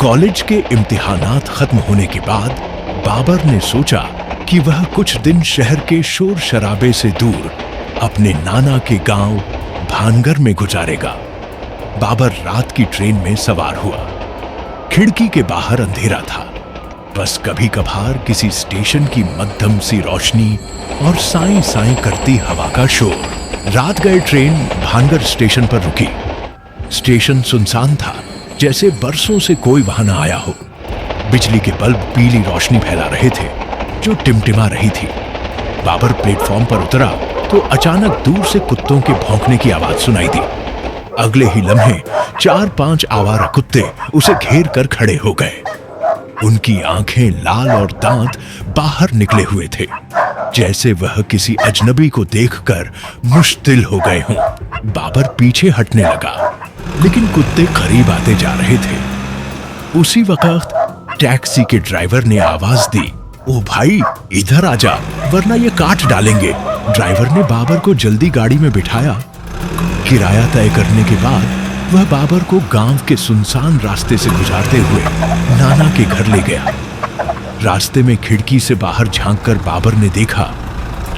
College के इम्तिहानात खत्म होने के बाद बाबर ने सोचा कि वह कुछ दिन शहर के शोर शराबे से दूर अपने नाना के गांव भानगर में गुजारेगा। बाबर रात की ट्रेन में सवार हुआ। खिड़की के बाहर अंधेरा था, बस कभी कभार किसी स्टेशन की मध्यम सी रोशनी और साई साई करती हवा का शोर। रात गए ट्रेन भानगर स्टेशन पर रुकी। स्टेशन सुनसान था, जैसे बरसों से कोई वहां न आया हो। बिजली के बल्ब पीली रोशनी फैला रहे थे जो टिमटिमा रही थी। बाबर प्लेटफॉर्म पर उतरा तो अचानक दूर से कुत्तों के भौंकने की आवाज सुनाई दी। अगले ही लम्हे 4-5 आवारा कुत्ते उसे घेर कर खड़े हो गए। उनकी आंखें लाल और दांत बाहर निकले हुए थे, जैसे वह किसी अजनबी को देखकर मुश्तिल हो गए हों। बाबर पीछे हटने लगा, लेकिन कुत्ते करीब आते जा रहे थे। उसी वक्त टैक्सी के ड्राइवर ने आवाज दी, ओ भाई इधर आजा वरना ये काट डालेंगे। ड्राइवर ने बाबर को जल्दी गाड़ी में बिठाया। किराया तय करने के बाद वह बाबर को गांव के सुनसान रास्ते से गुजारते हुए नाना के घर ले गया। रास्ते में खिड़की से बाहर झांककर बाबर ने देखा,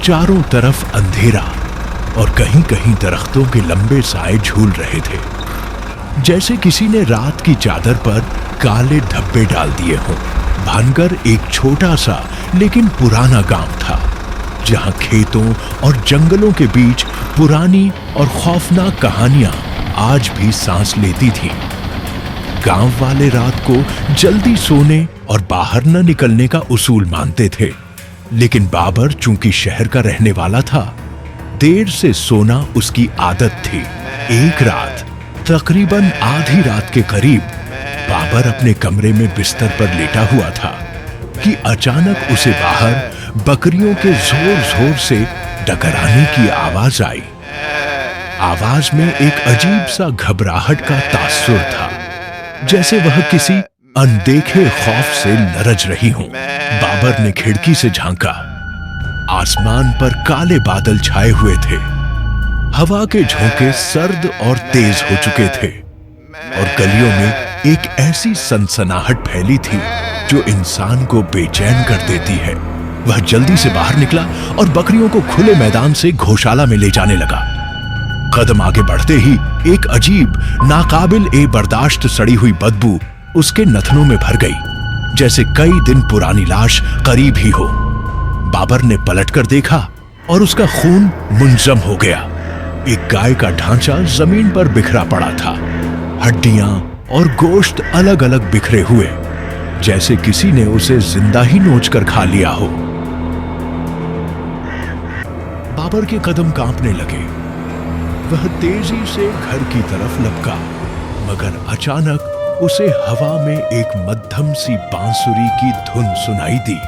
चारों तरफ अंधेरा और कहीं कहीं दरख्तों के लंबे साए झूल रहे थे, जैसे किसी ने रात की चादर पर काले धब्बे डाल दिए हों। भानगर एक छोटा सा लेकिन पुराना गांव था, जहां खेतों और जंगलों के बीच पुरानी और खौफनाक कहानियां आज भी सांस लेती थीं। गांव वाले रात को जल्दी सोने और बाहर न निकलने का उसूल मानते थे, लेकिन बाबर चूंकि शहर का रहने वाला था, देर से सोना उसकी आदत थी। एक रात तकरीबन आधी रात के करीब बाबर अपने कमरे में बिस्तर पर लेटा हुआ था कि अचानक उसे बाहर बकरियों के जोर जोर से डकराने की आवाज आई। आवाज में एक अजीब सा घबराहट का तासुर था, जैसे वह किसी अनदेखे खौफ से लरज रही हो। बाबर ने खिड़की से झांका। आसमान पर काले बादल छाए हुए थे। हवा के झोंके सर्द और तेज हो चुके थे और गलियों में एक ऐसी सनसनाहट फैली थी जो इंसान को बेचैन कर देती है। वह जल्दी से बाहर निकला और बकरियों को खुले मैदान से गौशाला में ले जाने लगा। कदम आगे बढ़ते ही एक अजीब नाकाबिल ए बर्दाश्त सड़ी हुई बदबू उसके नथनों में भर गई, जैसे कई दिन पुरानी लाश करीब ही हो। बाबर ने पलटकर देखा और उसका खून मुंजम हो गया। एक गाय का ढांचा जमीन पर बिखरा पड़ा था, हड्डियां और गोश्त अलग अलग बिखरे हुए, जैसे किसी ने उसे जिंदा ही नोचकर खा लिया हो। बाबर के कदम कांपने लगे। वह तेजी से घर की तरफ लपका, मगर अचानक उसे हवा में एक मध्यम सी बांसुरी की धुन सुनाई दी।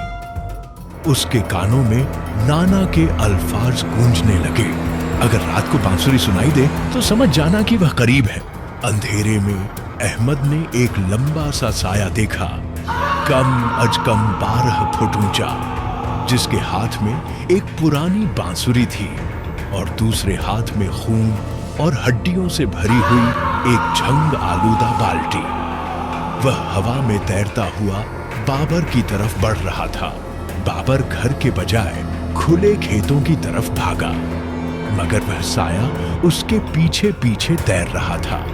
उसके कानों में नाना के अल्फाज गूंजने लगे। अगर रात को बांसुरी सुनाई दे तो समझ जाना कि वह करीब है। अंधेरे में अहमद ने एक लंबा सा साया देखा, कम अज कम 12 फुट ऊंचा, जिसके हाथ में एक पुरानी बांसुरी थी और दूसरे हाथ में खून और हड्डियों से भरी हुई एक झंग आलूदा बाल्टी। वह हवा में तैरता हुआ बाबर की तरफ बढ़ रहा था। बाबर घर के बजाय खुले खेतों की तरफ भागा, मगर वह साया उसके पीछे पीछे तैर रहा था।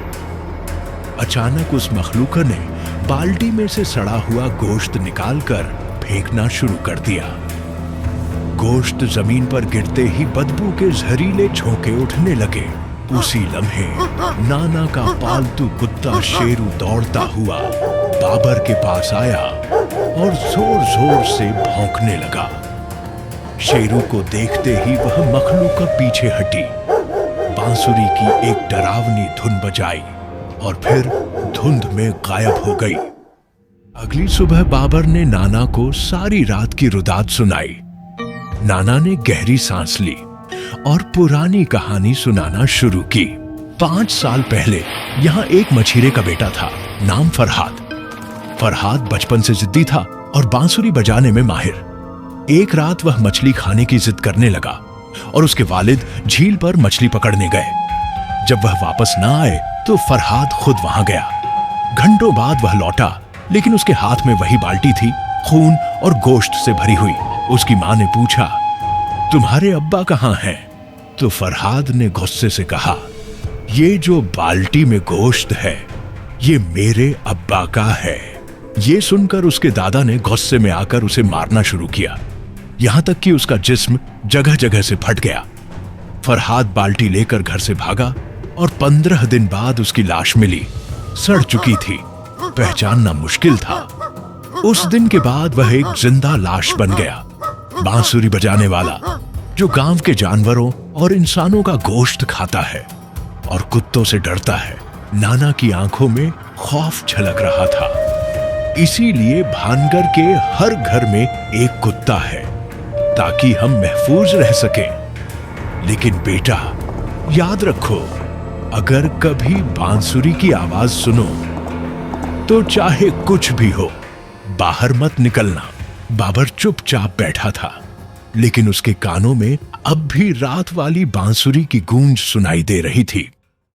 अचानक उस मखलूक ने बाल्टी में से सड़ा हुआ गोश्त निकालकर फेंकना शुरू कर दिया। गोश्त जमीन पर गिरते ही बदबू के जहरीले झोंके उठने लगे। उसी लम्हे नाना का पालतू कुत्ता शेरू दौड़ता हुआ बाबर के पास आया और जोर जोर से भौंकने लगा। शेरू को देखते ही वह मखलूक पीछे हटी, बांसुरी की एक डरावनी धुन बजाई और फिर धुंध में गायब हो गई। अगली सुबह बाबर ने नाना को सारी रात की रुदात सुनाई। नाना ने गहरी सांस ली और पुरानी कहानी सुनाना शुरू की। 5 साल पहले यहाँ एक मछीरे का बेटा था, नाम फरहाद। फरहाद बचपन से जिद्दी था और बांसुरी बजाने में माहिर। एक रात वह मछली खाने की जिद करने लगा और उसके वालिद झील पर मछली पकड़ने गए। जब वह वापस ना आए तो फरहाद खुद वहां गया। घंटों बाद वह लौटा लेकिन उसके हाथ में वही बाल्टी थी, खून और गोश्त से भरी हुई। उसकी मां ने पूछा, तुम्हारे अब्बा कहां हैं? तो फरहाद ने गुस्से से कहा, ये जो बाल्टी में गोश्त है ये मेरे अब्बा का है। ये सुनकर उसके दादा ने गुस्से में आकर उसे मारना शुरू किया, यहां तक कि उसका जिस्म जगह जगह से फट गया। फरहाद बाल्टी लेकर घर से भागा और 15 दिन बाद उसकी लाश मिली। सड़ चुकी थी, पहचानना मुश्किल था। उस दिन के बाद वह एक जिंदा लाश बन गया, बांसुरी बजाने वाला, जो गांव के जानवरों और इंसानों का गोश्त खाता है और कुत्तों से डरता है। नाना की आंखों में खौफ झलक रहा था। इसीलिए भानगर के हर घर में एक कुत्ता है, ताकि हम महफूज रह सकें। लेकिन बेटा, याद रखो, अगर कभी बांसुरी की आवाज सुनो तो चाहे कुछ भी हो, बाहर मत निकलना। बाबर चुपचाप बैठा था, लेकिन उसके कानों में अब भी रात वाली बांसुरी की गूंज सुनाई दे रही थी।